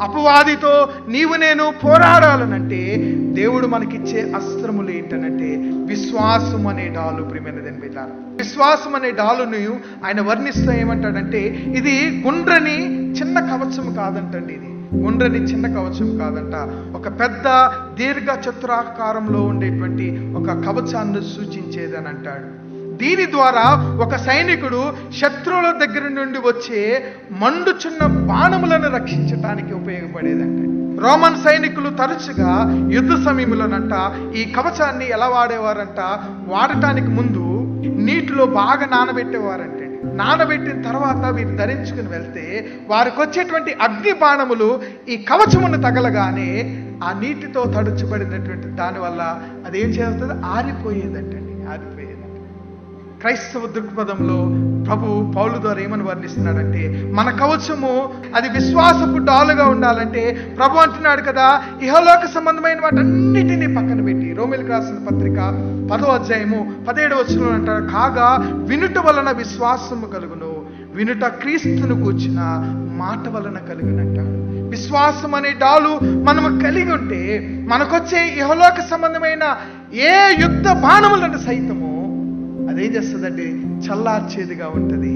అపవాదితో నీవు నేను పోరాడాలనంటే దేవుడు మనకిచ్చే అస్త్రములు ఏంటనంటే విశ్వాసం అనే డాలు. ప్రియమైనదని బిడ్డారా, విశ్వాసం అనే డాలును ఆయన వర్ణిస్తూ ఏమంటాడంటే ఇది గుండ్రని చిన్న కవచం కాదంటండి. ఇది గుండ్రని చిన్న కవచం కాదంట, ఒక పెద్ద దీర్ఘ చతురాకారంలో ఉండేటువంటి ఒక కవచాన్ని సూచించేదని అంటాడు. దీని ద్వారా ఒక సైనికుడు శత్రువుల దగ్గర నుండి వచ్చే మండుచున్న బాణములను రక్షించటానికి ఉపయోగపడేదంట. రోమన్ సైనికులు తరచుగా యుద్ధ సమయంలోనంట ఈ కవచాన్ని ఎలా వాడేవారంట, వాడటానికి ముందు నీటిలో బాగా నానబెట్టేవారంటే, నానబెట్టిన తర్వాత వీరు ధరించుకుని వెళ్తే వారికి వచ్చేటువంటి అగ్ని బాణములు ఈ కవచమును తగలగానే ఆ నీటితో తడుచబడినటువంటి దానివల్ల అదేం చేస్తుంది, ఆరిపోయేదంటండి, ఆరిపోయేదంట. క్రైస్తవ దృక్పథంలో ప్రభు పౌలు ద్వారా ఏమని వర్ణిస్తున్నాడంటే మన కవచము అది విశ్వాసపు డాలుగా ఉండాలంటే ప్రభు అంటున్నాడు కదా, ఇహలోక సంబంధమైన వాటన్నిటినీ పక్కన పెట్టి, రోమిలకు రాసిన పత్రిక 10వ అధ్యాయము 17వ వచనంలో అంటాడు, కాగా వినుట వలన విశ్వాసము కలుగును, వినుట క్రీస్తును కూర్చిన మాట వలన కలుగునంటాడు. విశ్వాసం అనే డాలు మనము కలిగి ఉంటే మనకొచ్చే ఇహలోక సంబంధమైన ఏ యుద్ధ బాణములను సైతము అదేం చేస్తుందంటే చల్లార్చేదిగా ఉంటుంది.